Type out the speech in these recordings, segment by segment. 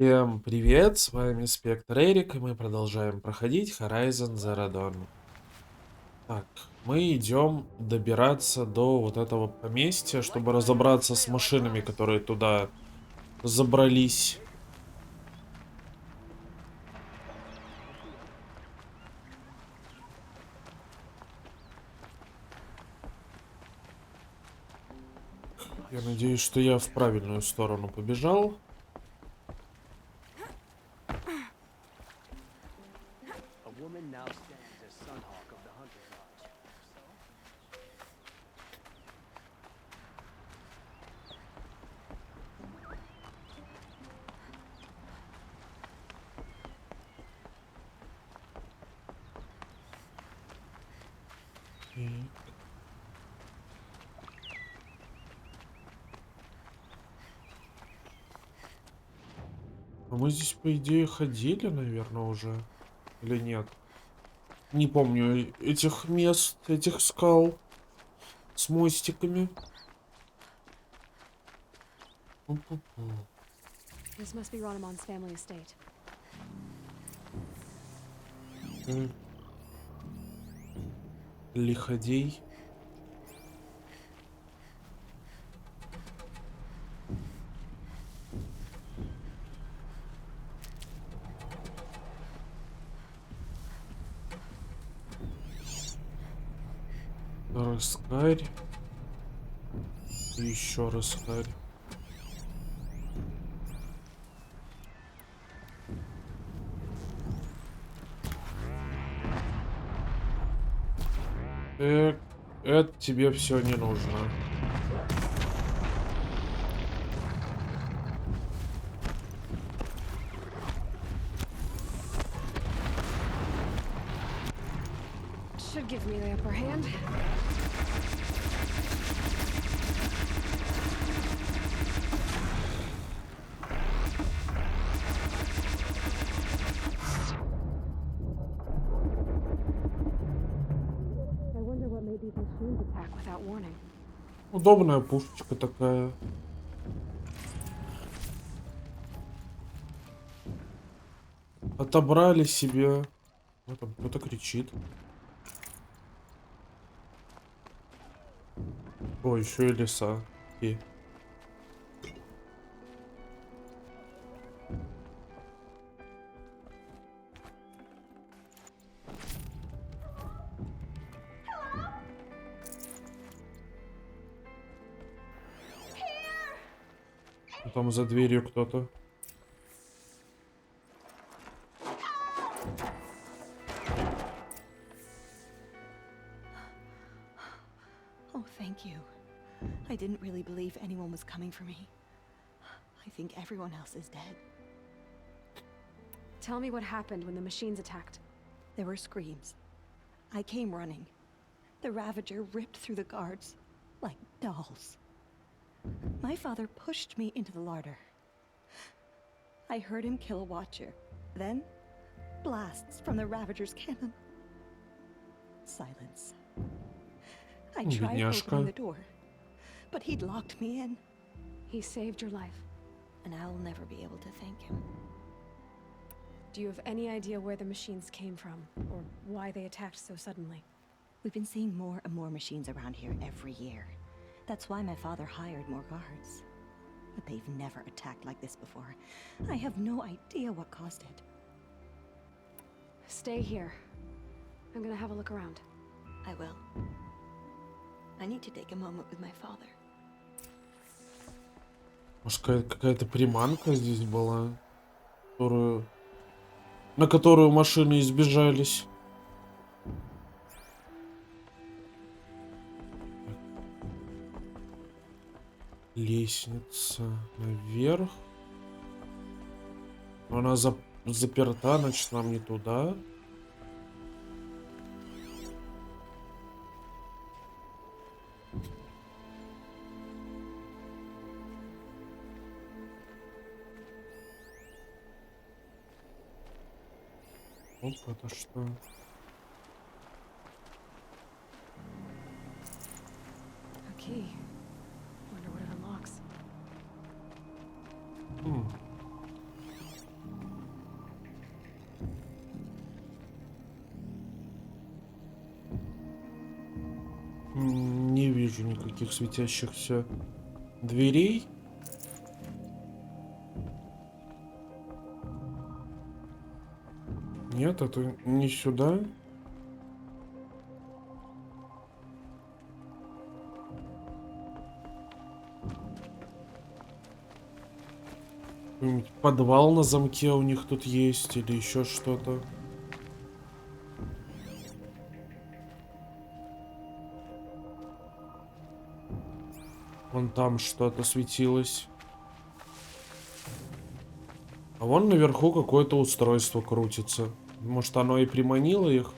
Всем привет, с вами Спектр Эрик, и мы продолжаем проходить Horizon Zero Dawn. Так, мы идем добираться до вот этого поместья, чтобы разобраться с машинами, которые туда забрались. Я надеюсь, что я в правильную сторону побежал. A woman now stands as Sunhawk of the Hunter's Lodge. И- А мы здесь, по идее, ходили, наверное, уже. Или нет? Не помню этих мест, этих скал с мостиками. Пу-пу-пу. This must be Ronamon's family estate. М, Лиходей. Раскарь. И еще раскарь. Это тебе все не нужно. Should give me the upper hand. I wonder what made these machines attack without warning. Удобная пушечка такая. Отобрали себе. Вот там кто-то кричит. О, еще и леса. И там за дверью кто-то. Oh, thank you. I didn't really believe anyone was coming for me. I think everyone else is dead. Tell me what happened when the machines attacked. There were screams. I came running. The Ravager ripped through the guards like dolls. My father pushed me into the larder. I heard him kill a watcher. Then, blasts from the Ravager's cannon. Silence. I tried opening the Бедняжка. door, but he'd locked me in, He saved your life. and I'll never be able to thank him. Do you have any idea where the machines came from, or why they attacked so suddenly? We've been seeing more and more machines around here every year. That's why my father hired more guards. But they've never attacked like this before. I have no idea what caused it. Stay here. I'm gonna have a look around. I will. I need to take a moment with my father. Может, какая-то приманка здесь была, на которую машины избежались. Лестница наверх. Она заперта, значит, нам не туда. Оп, это что? A key. Wonder what it unlocks. никаких светящихся дверей. Нет, это не сюда. Какой-нибудь подвал на замке у них тут есть или еще что-то. Вон там что-то светилось. А вон наверху какое-то устройство крутится. Может, оно и приманило их?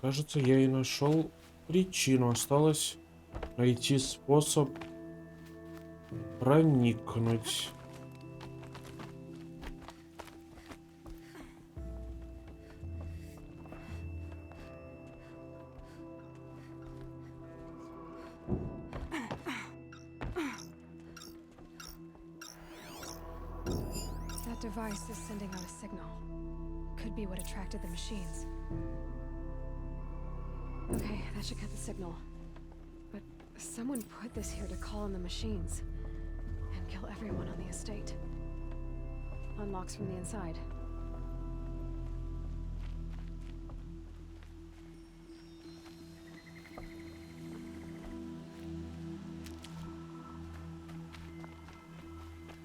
Кажется, я и нашел причину. Осталось найти способ проникнуть. That device is sending out a signal. Could be what attracted the machines. Okay, that should cut the signal. But someone put this here to call in the machines and kill everyone on the estate. Unlocks from the inside.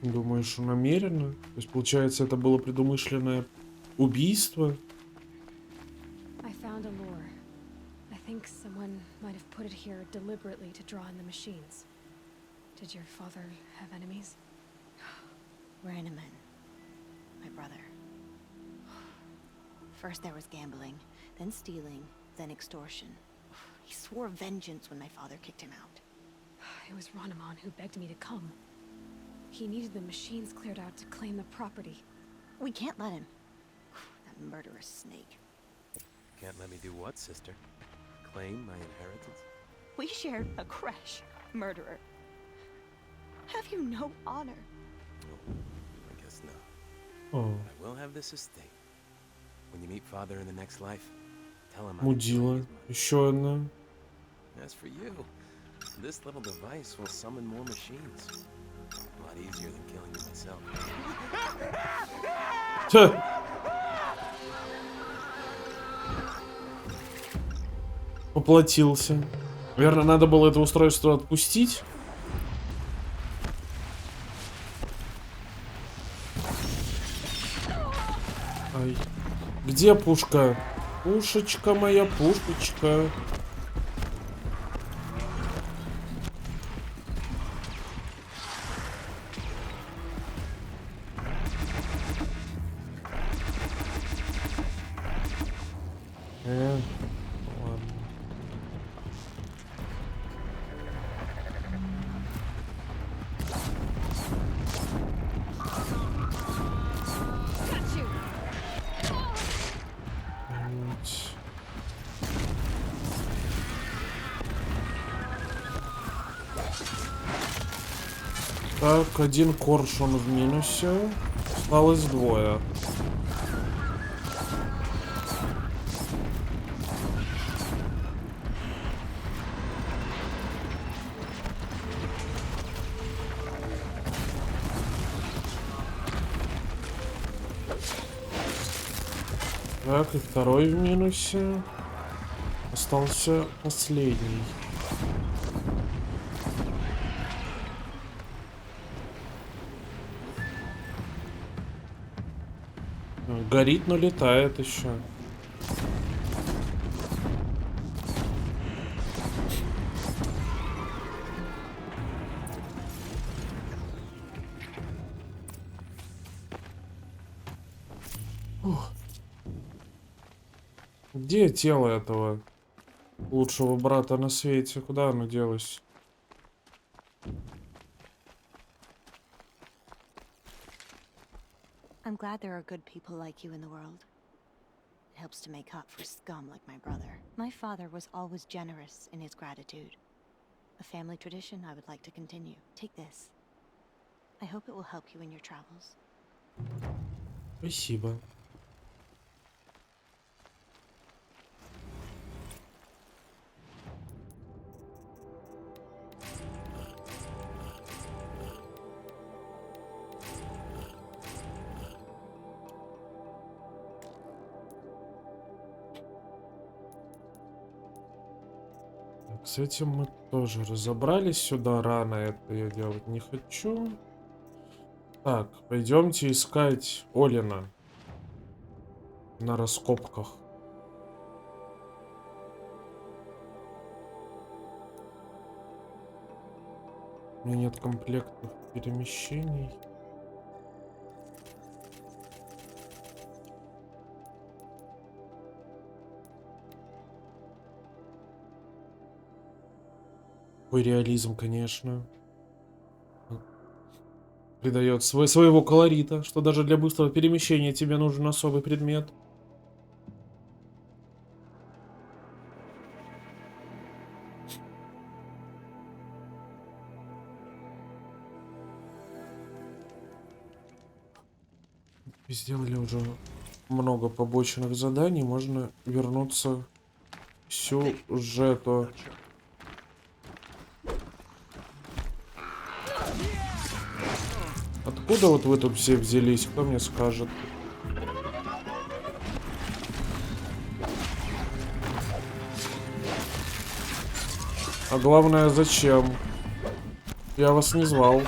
Думаешь, намеренно? То есть, получается, это было предумышленное убийство? I found a lure. I think someone might have put it here deliberately to draw in the machines. Did your father have enemies? Rainaman, my brother. First there was gambling, then stealing, then extortion. He swore vengeance when my father kicked him out. It was Ranaman who begged me to come. He needed the machines cleared out to claim the property. We can't let him. That murderous snake. Can't let me do what, sister? Claim my inheritance? We shared a creche, murderer. Have you no honor? Oh, I guess not. О, I will have this estate. When you meet father in the next life, tell him I'm enjoying мудила. his money. Еще одна. As for you, this little device will summon more machines. A lot easier than killing you myself. Ха! Поплатился. Наверное, надо было это устройство отпустить. Ай. Где пушка? Пушечка моя, пушечка. Ладно. Got you! М-т. Так, один коршун в минусе. Осталось двое. Так, и второй в минусе. Остался последний. Горит, но летает еще. Ух. Где тело этого лучшего брата на свете? Куда оно делось? I'm glad there are good people like you in the world. It helps to make up for scum like my brother. My father was always generous in his gratitude. A family tradition I would like to continue. Take this. I hope it will help you in your travels. Спасибо. Так, с этим мы тоже разобрались. Сюда рано это я делать не хочу. Так, пойдемте искать Олина на раскопках. У меня нет комплектов перемещений. Какой реализм, конечно. Придает своего колорита, что даже для быстрого перемещения тебе нужен особый предмет. Сделали уже много побочных заданий, можно вернуться к сюжету. Откуда вот вы тут все взялись, кто мне скажет? А главное, зачем? Я вас не звал.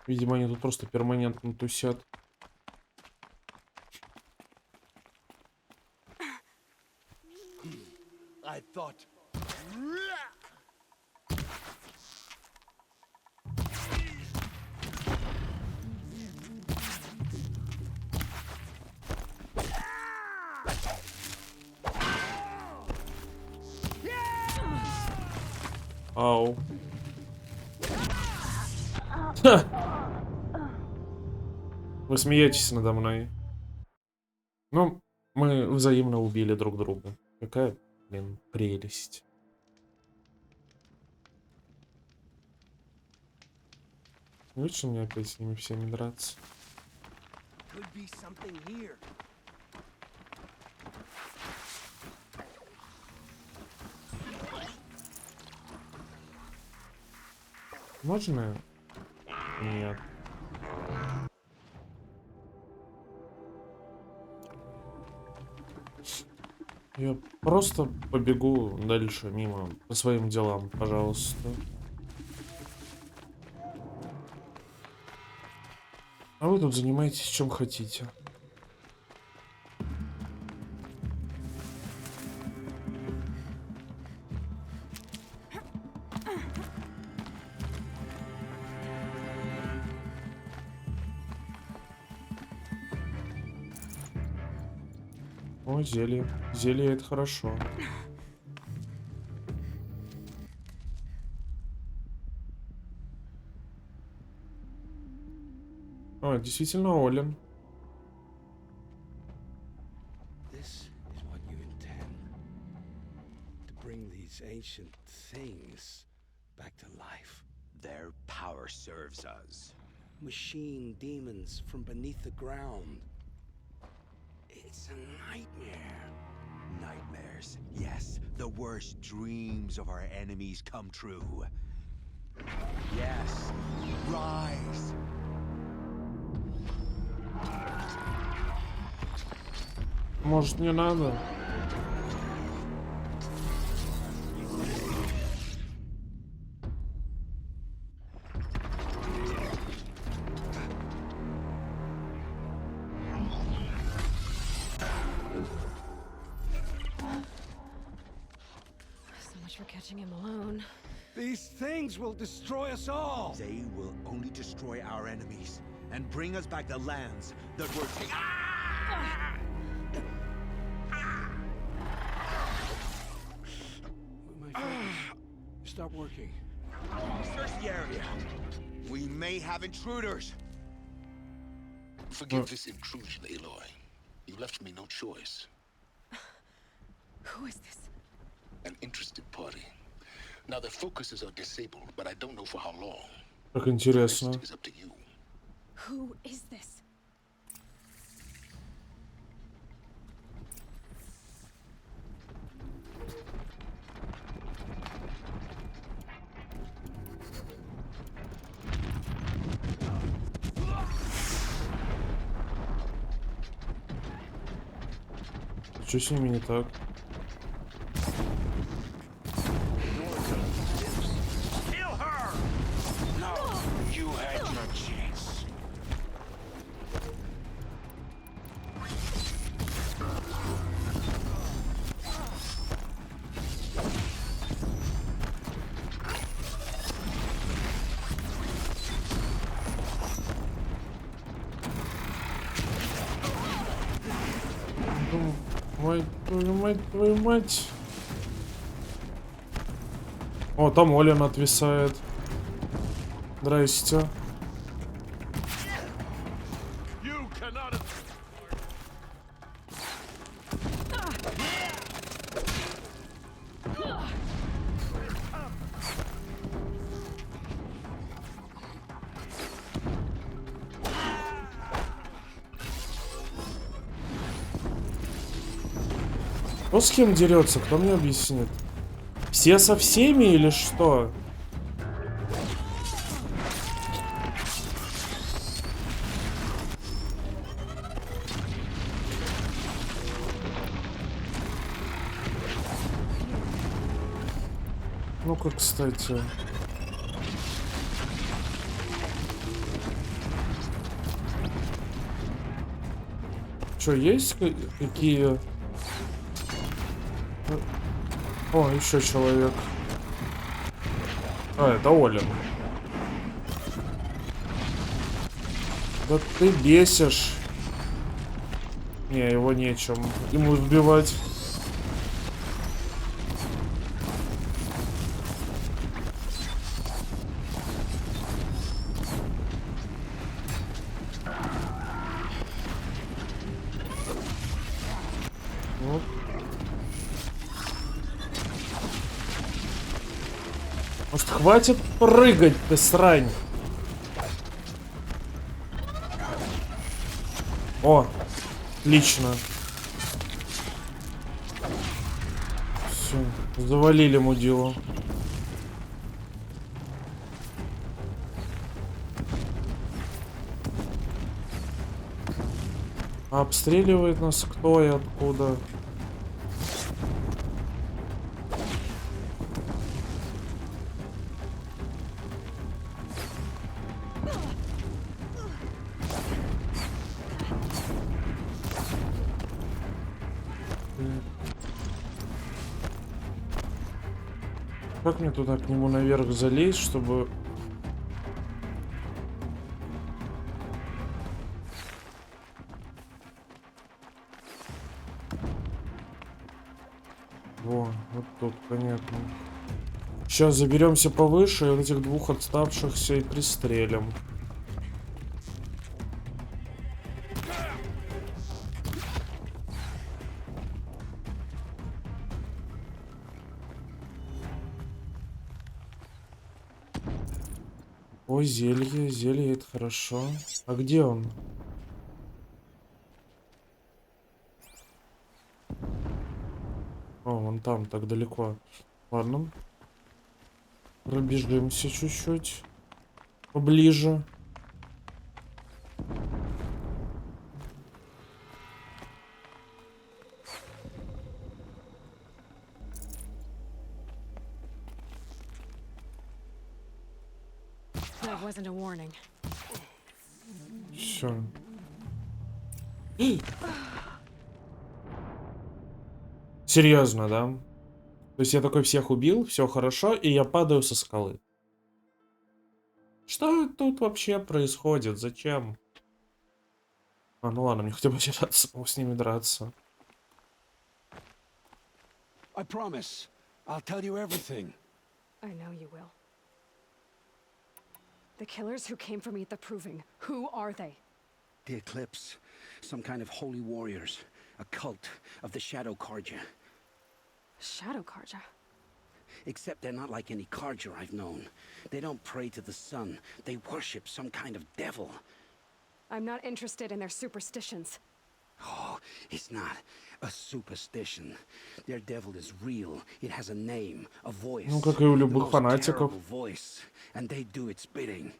Видимо, они тут просто перманентно тусят. I thought. Ау. Ха! Вы смеетесь надо мной. Ну, мы взаимно убили друг друга. Какая, блин, прелесть. Лучше мне опять с ними всеми драться. Could be something here. Можно? Нет. Я просто побегу дальше, мимо, по своим делам, пожалуйста. А вы тут занимаетесь чем хотите. О, зелье. Зелье — это хорошо. О, действительно Олен. This is what you intend. To bring these ancient things back to life. Their power serves us. Machine demons from beneath the ground. It's a nightmare. Nightmares. Yes, the worst dreams of our enemies come true. Yes, rise. Может, не надо? much for catching him alone. These things will destroy us all. They will only destroy our enemies and bring us back the lands that were taken. My focus. Stop working. Search the area. We may have intruders. Forgive this intrusion, Aloy. You left me no choice. Who is this? An interested party. Now their focuses are disabled, but I don't know for how long. Как The интересно. rest is up to you. Who is this? Что с ними не так? Kill her! No, you had your chance. Мать твою мать, твою мать. О, там Олен отвисает. Здрасте. You cannot. Кто с кем дерется? Кто мне объяснит? Все со всеми или что? Ну-ка, кстати. Что, есть какие... О, еще человек. А, это Олен. Да ты бесишь. Не, его нечем ему сбивать. Вот. Может, хватит прыгать, ты срань? О, отлично. Все, завалили мудилу. А обстреливает нас кто и откуда? Как мне туда к нему наверх залезть, чтобы... Во, вот тут, понятно. Сейчас заберемся повыше, и вот этих двух отставшихся и пристрелим. Ой, зелье, зелье, это хорошо. А где он? О, вон там, так далеко. Ладно. Пробежимся чуть-чуть. Поближе. That wasn't a warning. Все. Серьезно, да? То есть я такой всех убил, все хорошо, и я падаю со скалы. Что тут вообще происходит? Зачем? А, ну ладно, мне хотя бы один раз с ними драться. I promise. I'll tell you everything. I know you will. The killers who came for me at the Proving, who are they? The Eclipse. Some kind of holy warriors. A cult of the Shadow Karja. Shadow Karja. Except they're not like any Karja I've known. They don't pray to the sun. They worship some kind of devil. I'm not interested in their superstitions. Oh, it's not a superstition. Their devil is real. It has a name, a voice. Ну, как и у The любых most фанатиков. terrible voice, and they do its bidding.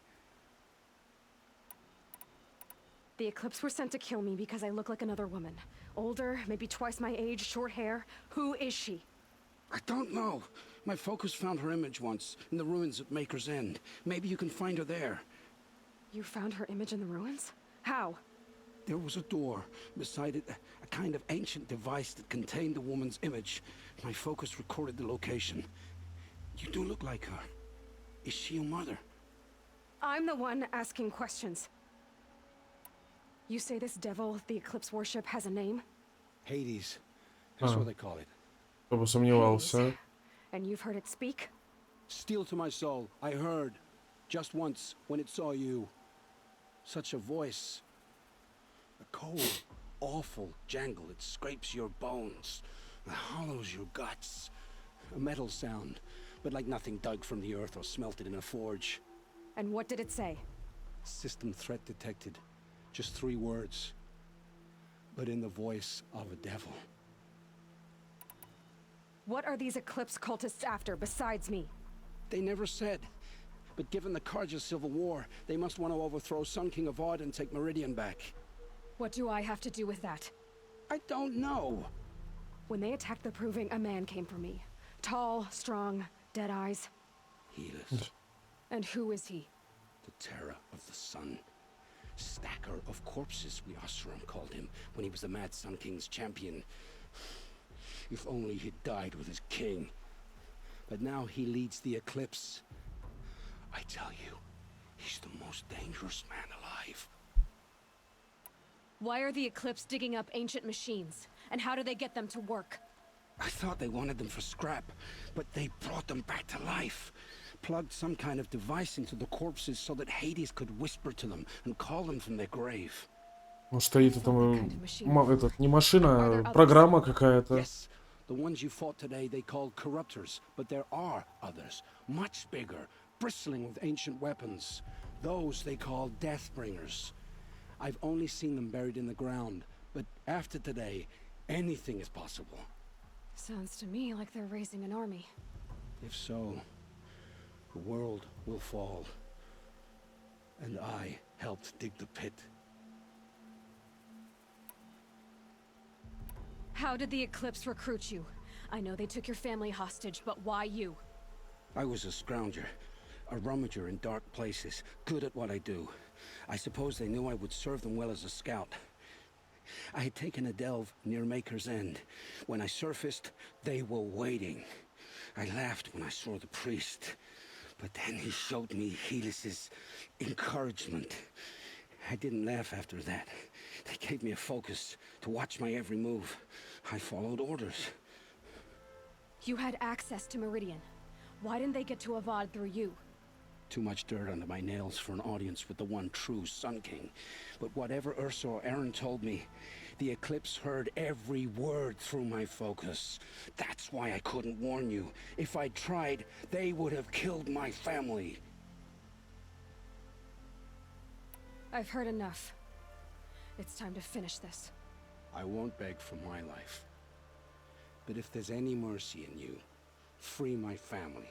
The Eclipse were sent to kill me because I look like another woman. Older, maybe twice my age, short hair. Who is she? I don't know. My focus found her image once in the ruins at Maker's End. Maybe you can find her there. You found her image in the ruins? How? There was a door. Beside it, a kind of ancient device that contained the woman's image. My focus recorded the location. You do look like her. Is she your mother? I'm the one asking questions. You say this devil the Eclipse worship has a name? Hades. That's what they call it. Кто бы сомневался. And you've heard it speak? Steel to my soul. I heard. Just once, when it saw you. Such a voice. A cold, awful jangle. It scrapes your bones. It hollows your guts. A metal sound, but like nothing dug from the earth or smelted in a forge. And what did it say? System threat detected. Just 3 words. But in the voice of a devil. What are these Eclipse cultists after besides me? They never said. But given the Karja civil war, they must want to overthrow Sun King of Odd and take Meridian back. What do I have to do with that? I don't know. When they attacked the Proving, a man came for me. Tall, strong, dead eyes. Helis, And who is he? the terror of the sun. Stacker of corpses, we Oseram called him, when he was the Mad Sun King's champion. If only he'd died with his king. But now he leads the Eclipse. I tell you, he's the most dangerous man alive. Why are the Eclipse digging up ancient machines? And how do they get them to work? I thought they wanted them for scrap, but they brought them back to life. Plugged some kind of device into the corpses so that Hades could whisper to them and call them from their grave. Ну, стоит это, этот, не машина, а программа какая-то. Yes, the ones you fought today they called corruptors, but there are others, much bigger, bristling with ancient weapons. Those they call Deathbringers. I've only seen them buried in the ground, but after today, anything is possible. Sounds to me like they're raising an army. If so, the world will fall. And I helped dig the pit. How did the Eclipse recruit you? I know they took your family hostage, but why you? I was a scrounger, a rummager in dark places, good at what I do. I suppose they knew I would serve them well as a scout. I had taken a delve near Maker's End. When I surfaced, they were waiting. I laughed when I saw the priest, but then he showed me Helis's encouragement. I didn't laugh after that. They gave me a focus to watch my every move. I followed orders. You had access to Meridian. Why didn't they get to Avad through you? Too much dirt under my nails for an audience with the one true Sun King. But whatever Ursa or Aaron told me, the Eclipse heard every word through my focus. That's why I couldn't warn you. If I'd tried, they would have killed my family. I've heard enough. It's time to finish this. I won't beg for my life. But if there's any mercy in you, free my family.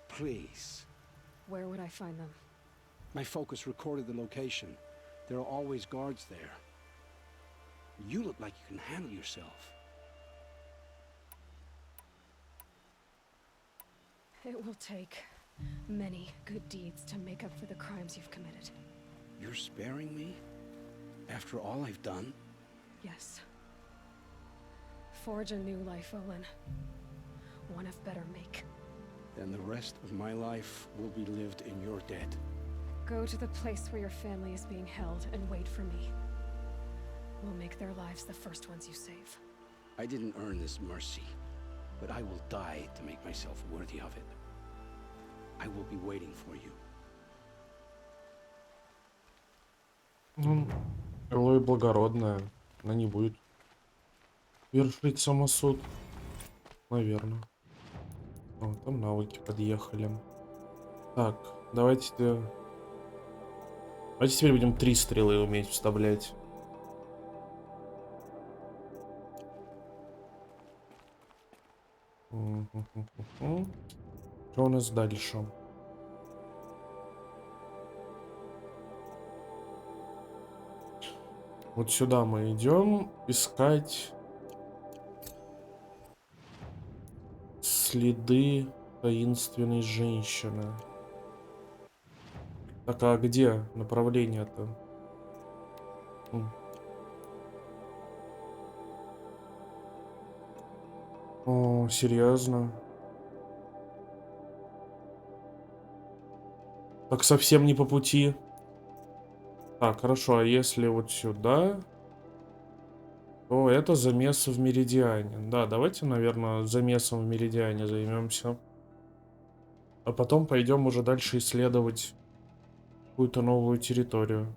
Please. Where would I find them? My focus recorded the location. There are always guards there. You look like you can handle yourself. It will take many good deeds to make up for the crimes you've committed. You're sparing me? After all I've done? Yes. Forge a new life, Olin. one of better make. Then the rest of my life will be lived in your debt. Go to the place where your family is being held and wait for me. We'll make their lives the first ones you save. I didn't earn this mercy, but I will die to make myself worthy of it. I will be waiting for you. Ну, Элой благородная. Она не будет вершить самосуд. Наверное. О, там навыки подъехали. Так, давайте теперь будем 3 стрелы уметь вставлять. Что у нас дальше? Вот сюда мы идем искать следы таинственной женщины. Так, а где направление-то? О, серьезно? Так совсем не по пути. Так, хорошо, а если вот сюда, то это замес в Меридиане. Да, давайте, наверное, замесом в Меридиане займемся. А потом пойдем уже дальше исследовать какую-то новую территорию.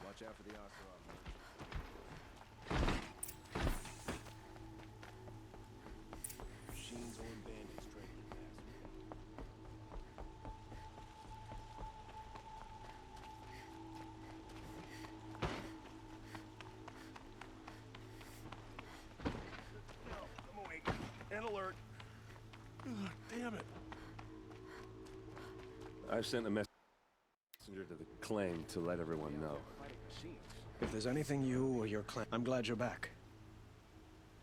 Watch out for the Ocelot. Machines on bandits trading fast. I'm awake and alert. Ugh, damn it. I've sent a messenger to the claim to let everyone know. If there's anything you or your clan... I'm glad you're back.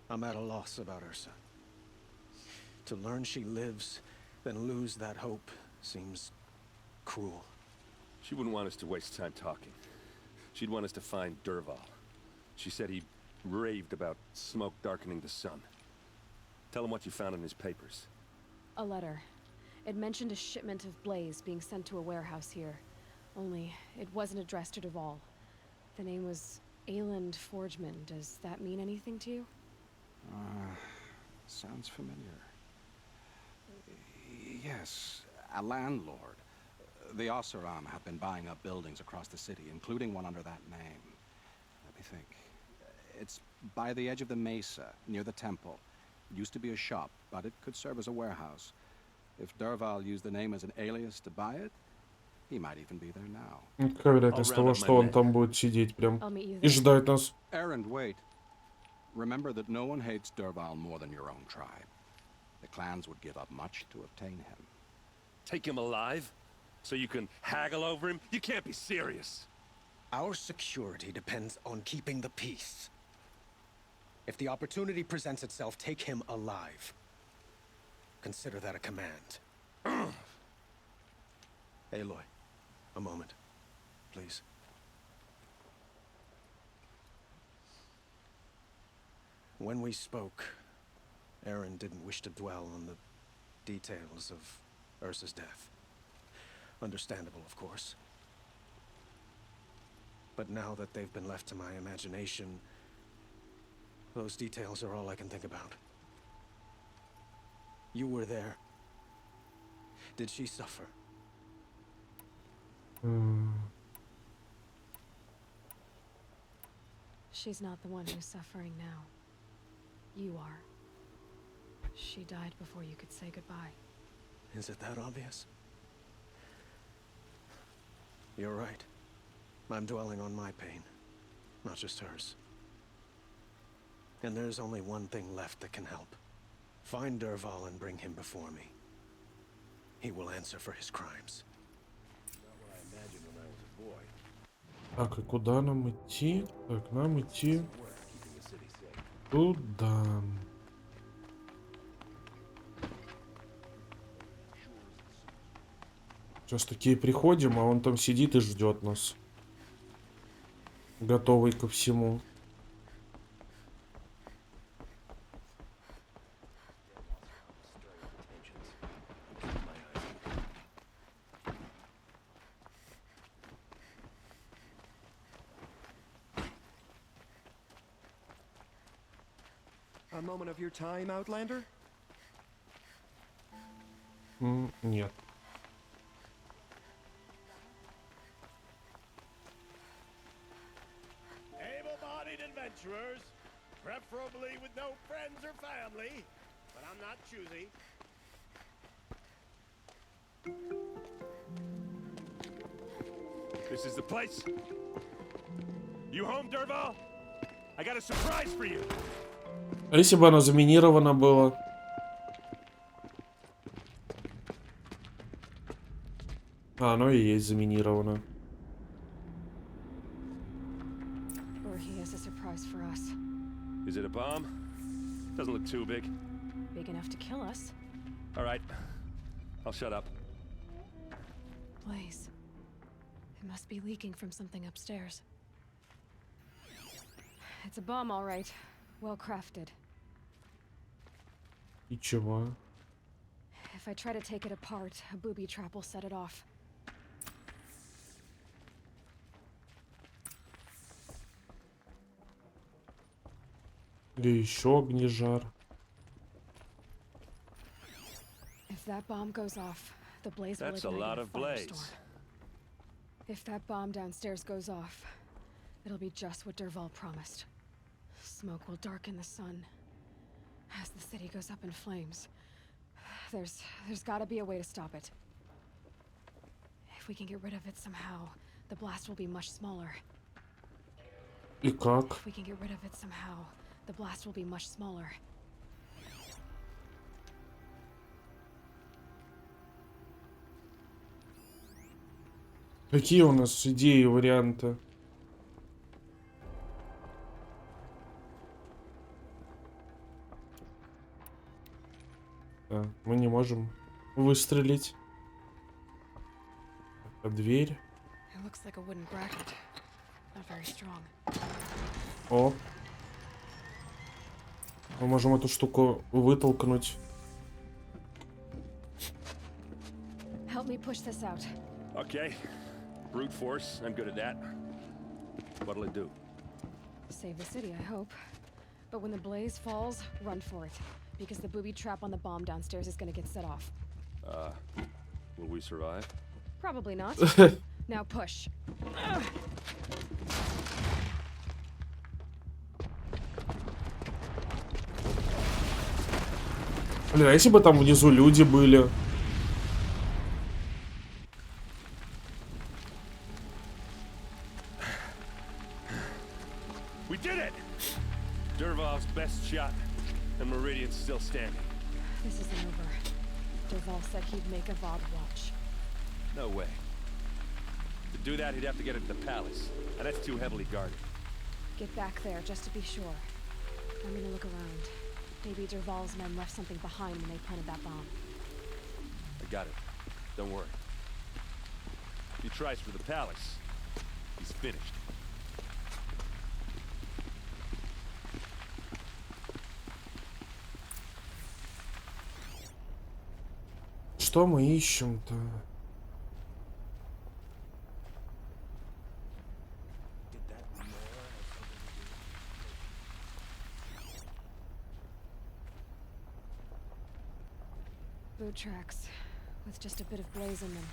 I'm at a loss about Ursa. To learn she lives, then lose that hope, seems cruel. She wouldn't want us to waste time talking. She'd want us to find Derval. She said he raved about smoke darkening the sun. Tell him what you found in his papers. A letter. It mentioned a shipment of blaze being sent to a warehouse here. Only, it wasn't addressed to Derval. The name was Ayland Forgeman. Does that mean anything to you? Sounds familiar. Yes, a landlord. The Oseram have been buying up buildings across the city, including one under that name. Let me think. It's by the edge of the mesa, near the temple. It used to be a shop, but it could serve as a warehouse. If Derval used the name as an alias to buy it, he might even be there now. Какая вероятность того, что он там будет сидеть прям и ждать нас? Errand, wait. Remember that no one hates Derval more than your own tribe. The clans would give up much to obtain him. Take him alive? So you can haggle over him? You can't be serious. Our security depends on keeping the peace. If the opportunity presents itself, take him alive. Consider that a command. Aloy, a moment, please. When we spoke, Aaron didn't wish to dwell on the details of Ursa's death. Understandable, of course. But now that they've been left to my imagination, those details are all I can think about. You were there. Did she suffer? She's not the one who's suffering now. You are. She died before you could say goodbye. Is it that obvious? You're right. I'm dwelling on my pain, not just hers. And there's only one thing left that can help. Find Dervahl and bring him before me. He will answer for his crimes. Так, и куда нам идти? Так, нам идти туда. Сейчас такие приходим, а он там сидит и ждет нас. Готовый ко всему. A moment of your time, Outlander? Нет. Able-bodied adventurers, preferably with no friends or family, but I'm not choosy. This is the place. You home, Dervahl? I got a surprise for you. А если бы оно заминировано было? А, оно и есть заминировано. Or he has a surprise for us. Is it a bomb? Doesn't look too big. Big enough to kill us. All right. I'll shut up. Blaze. It must be leaking from something upstairs. It's a bomb, all right. Well crafted. И чего? If I try to take it apart, a booby trap will set it off. Или еще огнежар. If that bomb goes off, the blaze will That's a ignite lot a of blaze. firestorm. If that bomb downstairs goes off, it'll be just what Dervahl promised. Smoke will darken the sun as the city goes up in flames. There's gotta be a way to stop it. If we can get rid of it somehow, the blast will be much smaller. И как? If we can get rid of it somehow, the blast will be much smaller. Какие у нас идеи и варианты? Да, мы не можем выстрелить. А дверь? It looks like a wooden bracket. Not very strong. О. Мы можем эту штуку вытолкнуть. Help me push this out. Okay. Brute force. I'm good at that. What'll it do? Save the city, I hope. But when the blaze falls, run for it. Because the booby trap on the bomb downstairs is gonna get set off. Will we survive? Probably not. Now push. Блин, а если бы там внизу люди были? We did it! Dervahl's best shot, and Meridian's still standing. This isn't over. Dervahl said he'd make a VOD watch. No way. To do that, he'd have to get into the palace, and that's too heavily guarded. Get back there, just to be sure. I'm gonna look around. Maybe Dervahl's men left something behind when they planted that bomb. I got it. Don't worry. If he tries for the palace, he's finished. Что мы ищем-то? Boot tracks, with just a bit of blaze in them.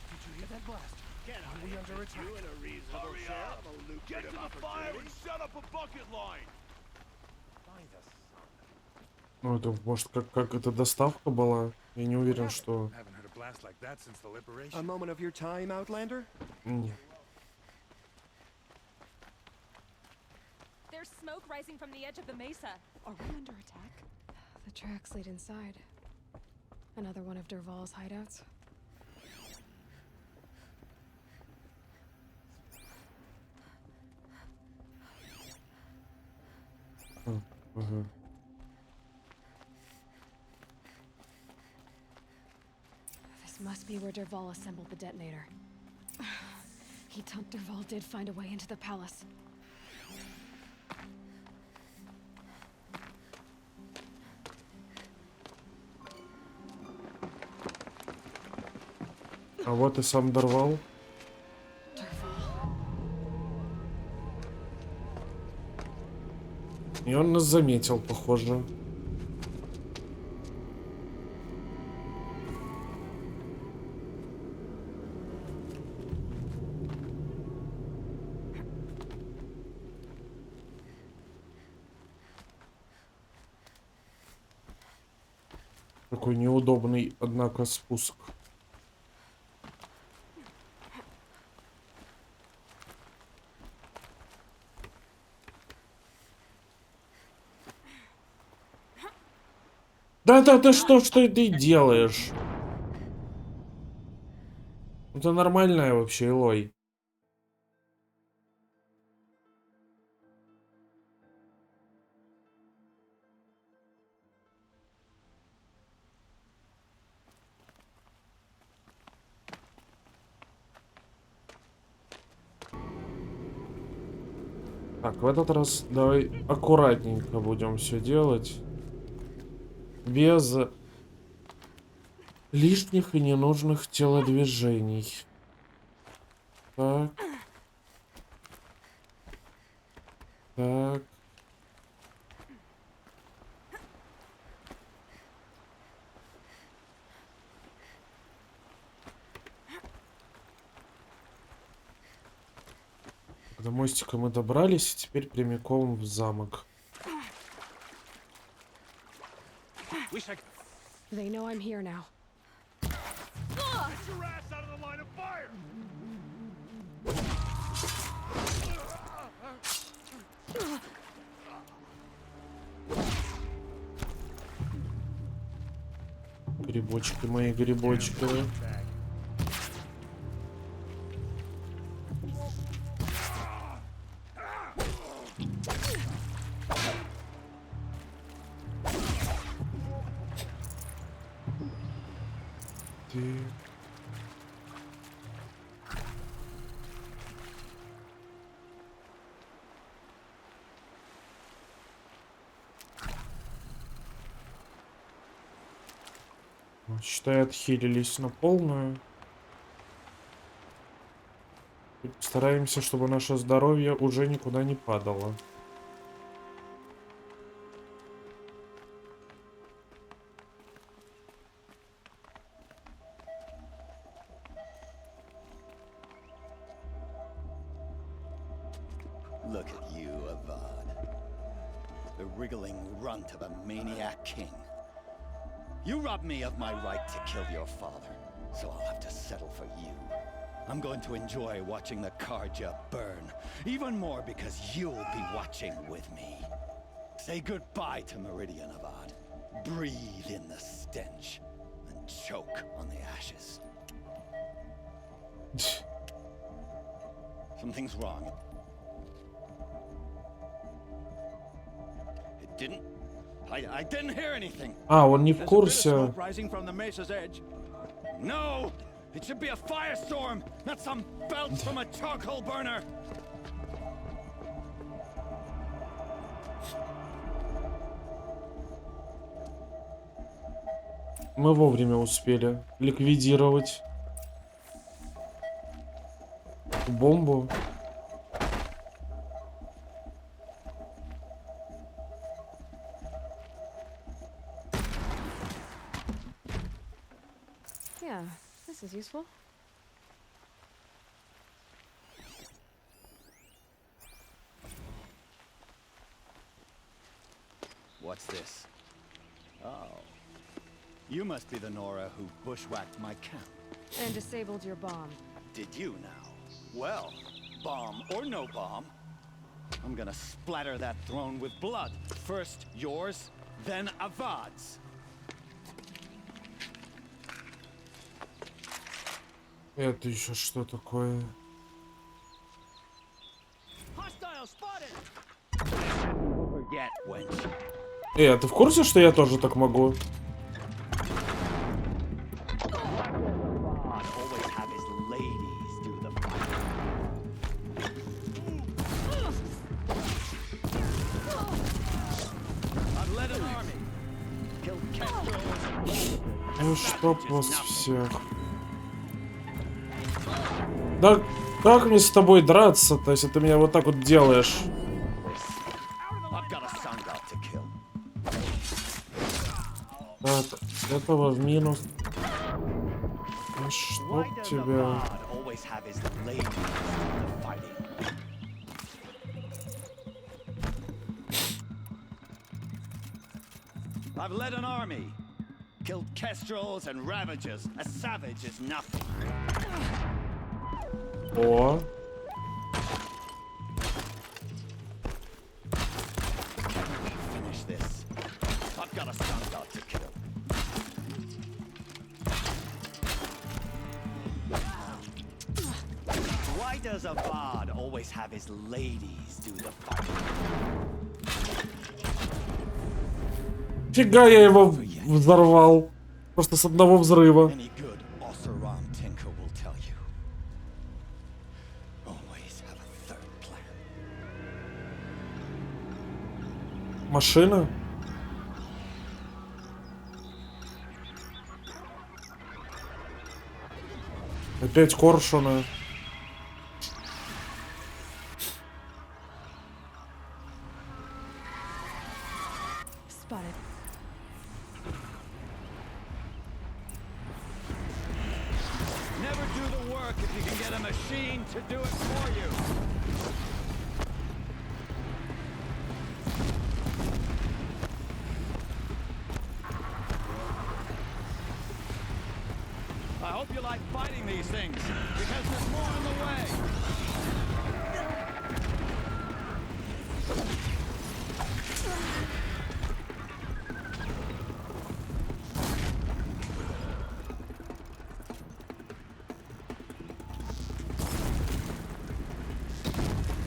Did you hear that blast? Are we under attack? You in a reasonable share of a lucrative opportunity. Set up a bucket line. Ну, это, может, как это доставка была? Я не уверен, что... Haven't heard a blast like that since the A liberation. moment of your time, Outlander? Нет. There's smoke rising from the edge of the mesa. Are we under attack? The tracks lead inside. Another one of Derval's hideouts. Ага. This must be where Derval assembled the detonator. Derval did find a way into the palace. А вот и сам Дорвал. И он нас заметил, похоже. Такой неудобный, однако, спуск. Да, что ты делаешь? Это нормальная вообще, Элой. Так, в этот раз давай аккуратненько будем все делать. Без лишних и ненужных телодвижений. Так. Так. До мостика мы добрались, теперь прямиком в замок. They know I'm here now. Get your ass out of the line of fire! Грибочки мои, грибочки. Считай, отхилились на полную. И постараемся, чтобы наше здоровье уже никуда не падало. Look at you, Avad. The wriggling runt of a maniac king. You robbed me of my right to kill your father, so I'll have to settle for you. I'm going to enjoy watching the Karja burn, even more because you'll be watching with me. Say goodbye to Meridian, Avad. Breathe in the stench, and choke on the ashes. Something's wrong. It didn't. I didn't hear anything. А, он не в курсе. Rising from the mesa's edge. No, it should be a firestorm, not some belch from a charcoal burner. Мы вовремя успели ликвидировать бомбу. Yeah, this is useful. What's this? Oh. You must be the Nora who bushwhacked my camp. And disabled your bomb. Did you now? Well, bomb or no bomb, I'm gonna splatter that throne with blood. First yours, then Avad's. Это еще что такое? А ты в курсе, что я тоже так могу? Ну чтоб вас всех. Да как мне с тобой драться-то, если ты меня вот так вот делаешь? Так, этого в минус. Ну чтоб тебя. I've led an army. Killed kestrels and ravagers. A savage is nothing. О. Finish this. I've got a sun god to kill. Why does Avad always have his ladies do the fighting? Фига я его взорвал. Просто с одного взрыва. Машина? Опять коршуны. I hope you like fighting these things, because there's more on the way.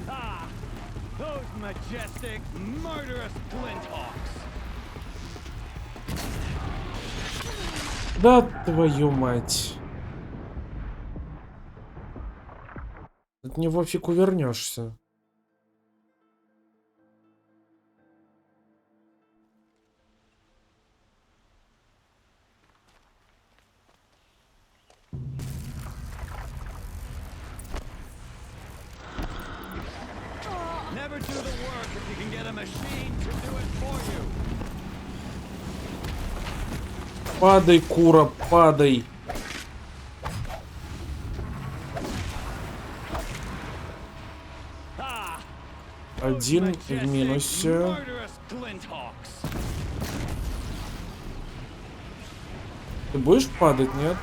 Ah, those majestic, murderous Glinthawks. Да твою мать. От него фиг увернешься. Never do the work if you can get a machine to do it for you. Падай, кура, падай. Один в минусе. Ты будешь падать, нет?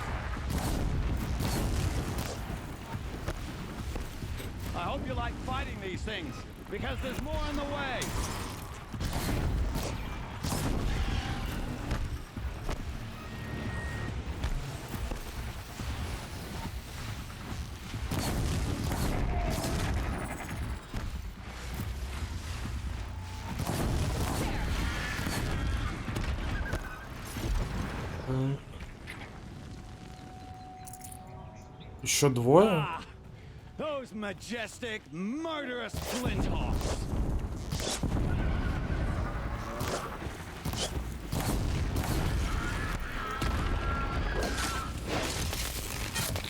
Еще двое? Those majestic, murderous Glinthawks.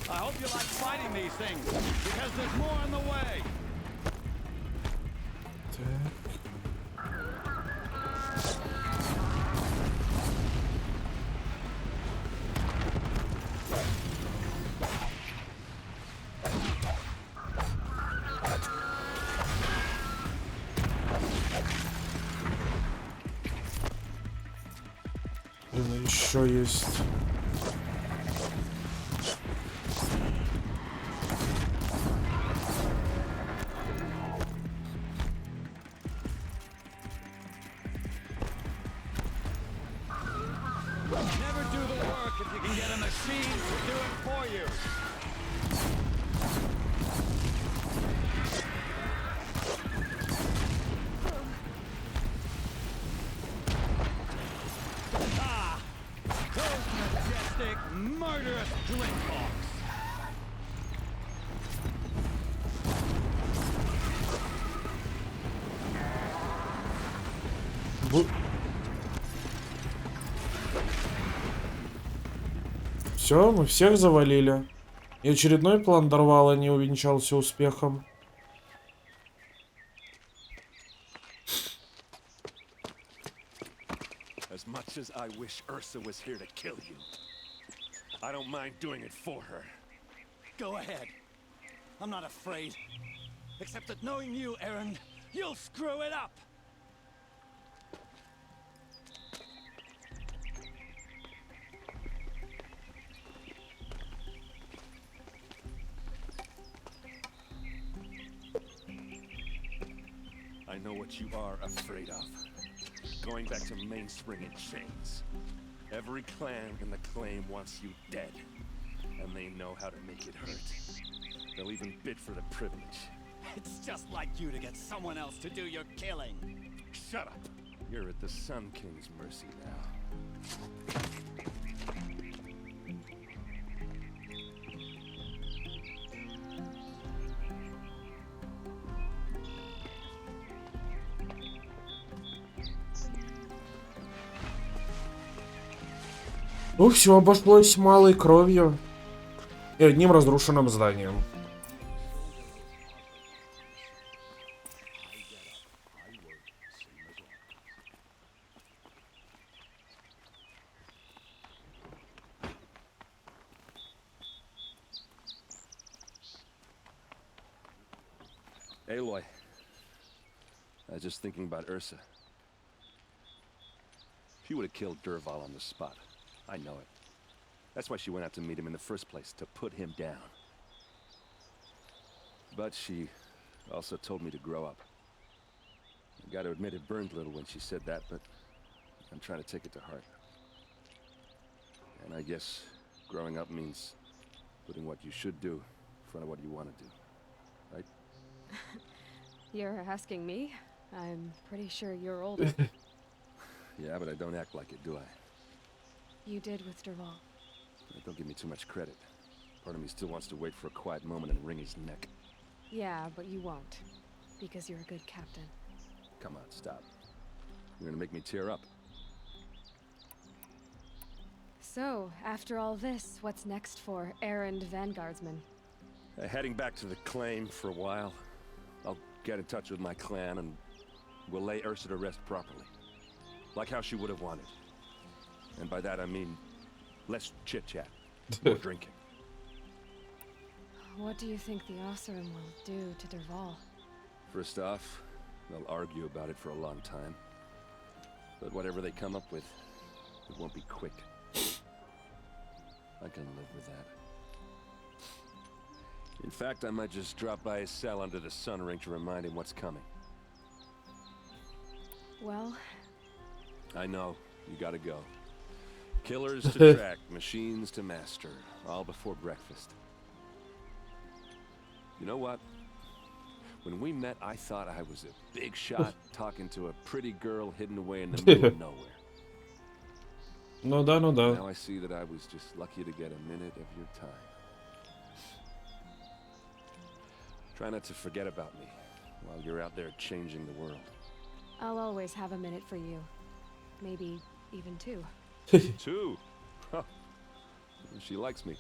I hope you like fighting these things, because there's more on the way. еще есть. Never do the work if you can get a machine to do it for you. Ah! Those majestic, murderous glintbox. Все, мы всех завалили. И очередной план Дорвала не увенчался успехом. As much as I wish Ursa was here to kill you, I don't mind doing it for her. Go ahead. I'm not afraid. Except that knowing you, Aaron, you'll screw it up. I know what you are afraid of. Going back to Mainspring in chains. Every clan in the claim wants you dead. And they know how to make it hurt. They'll even bid for the privilege. It's just like you to get someone else to do your killing. Shut up! You're at the Sun King's mercy now. Ну все, обошлось малой кровью и одним разрушенным зданием. Aloy, I was just thinking about Ursa. She would have killed Dervahl on the spot. I know it. That's why she went out to meet him in the first place, to put him down. But she also told me to grow up. I gotta admit it burned a little when she said that, but I'm trying to take it to heart. And I guess growing up means putting what you should do in front of what you want to do. Right? You're asking me? I'm pretty sure you're older. Yeah, but I don't act like it, do I? You did with Dervahl. Don't give me too much credit. Part of me still wants to wait for a quiet moment and wring his neck. Yeah, but you won't. Because you're a good captain. Come on, stop. You're gonna make me tear up. So, after all this, what's next for errand vanguardsman? Heading back to the claim for a while. I'll get in touch with my clan and we'll lay Ursa to rest properly. Like how she would have wanted. And by that I mean less chit-chat, more drinking. What do you think the Oseram will do to Dervahl? First off, they'll argue about it for a long time. But whatever they come up with, it won't be quick. I can live with that. In fact, I might just drop by his cell under the sun ring to remind him what's coming. Well... I know, you gotta go. Killers to track, machines to master, all before breakfast. You know what? When we met, I thought I was a big shot talking to a pretty girl hidden away in the middle of nowhere. Ну да, ну да. Now I see that I was just lucky to get a minute of your time. Try not to forget about me while you're out there changing the world. I'll always have a minute for you. Maybe even two. Two? Huh. She likes me.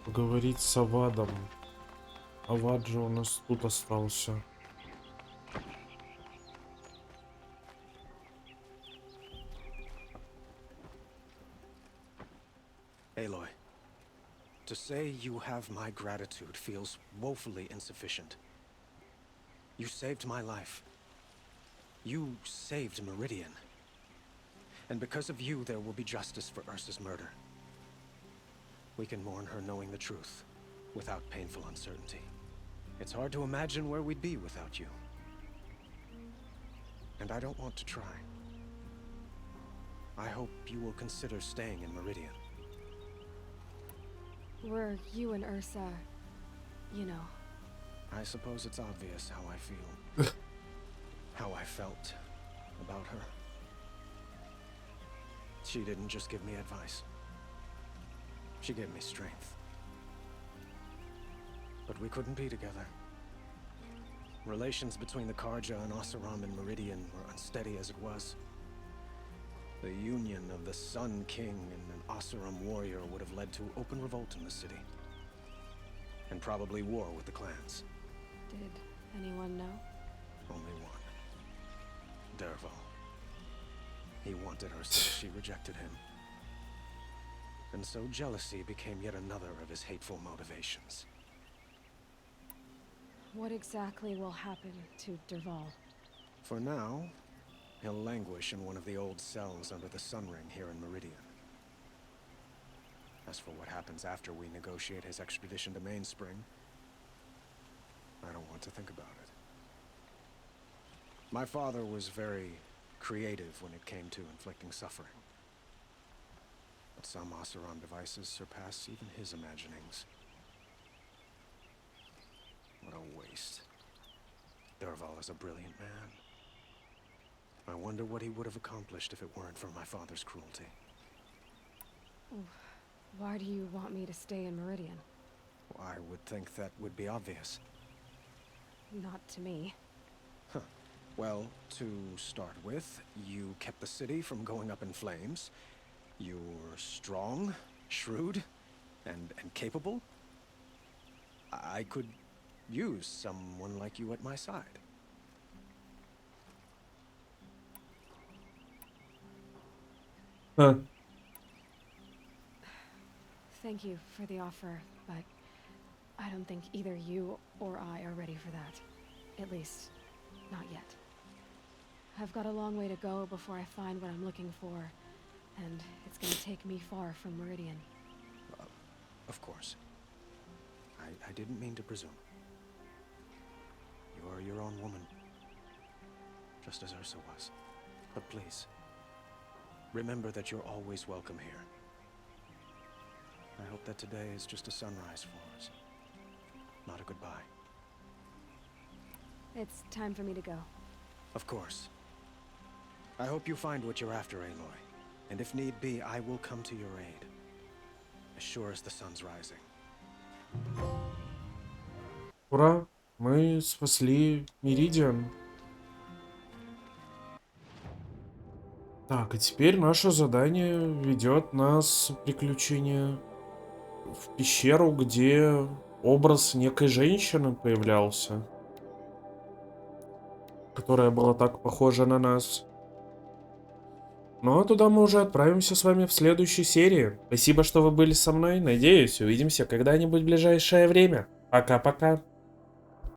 Поговорить с Авадом. Авад же у нас тут остался. Aloy, to say you have my gratitude feels woefully insufficient. You saved my life. You saved Meridian. And because of you, there will be justice for Ursa's murder. We can mourn her knowing the truth, without painful uncertainty. It's hard to imagine where we'd be without you. And I don't want to try. I hope you will consider staying in Meridian. Were you and Ursa, you know? I suppose it's obvious how I feel. How I felt about her. She didn't just give me advice. She gave me strength. But we couldn't be together. Relations between the Karja and Oseram and Meridian were unsteady as it was. The union of the Sun King and an Oseram warrior would have led to open revolt in the city. And probably war with the clans. Did anyone know? Only one. Dervahl. He wanted her, so she rejected him. And so jealousy became yet another of his hateful motivations. What exactly will happen to Dervahl? For now, he'll languish in one of the old cells under the Sun Ring here in Meridian. As for what happens after we negotiate his extradition to Mainspring, I don't want to think about it. My father was very creative when it came to inflicting suffering. But some Oseram devices surpass even his imaginings. What a waste. Dervahl is a brilliant man. I wonder what he would have accomplished if it weren't for my father's cruelty. Why do you want me to stay in Meridian? Well, I would think that would be obvious. Not to me. Huh. Well, to start with, you kept the city from going up in flames. You're strong, shrewd, and capable. I could use someone like you at my side. Huh. Thank you for the offer, but I don't think either you or I are ready for that. At least, not yet. I've got a long way to go before I find what I'm looking for, and it's gonna take me far from Meridian. Of course. I didn't mean to presume. You're your own woman, just as Ursa was. But please, remember that you're always welcome here. I hope that today is just a sunrise for us, not a goodbye. It's time for me to go. Of course. I hope you find what you're after, Aloy. And if need be, I will come to your aid. As sure as the sun's rising. Ура! Мы спасли Меридиан. Так, и теперь наше задание ведет нас в приключение в пещеру, где образ некой женщины появлялся, которая была так похожа на нас. Ну а туда мы уже отправимся с вами в следующей серии. Спасибо, что вы были со мной. Надеюсь, увидимся когда-нибудь в ближайшее время. Пока-пока.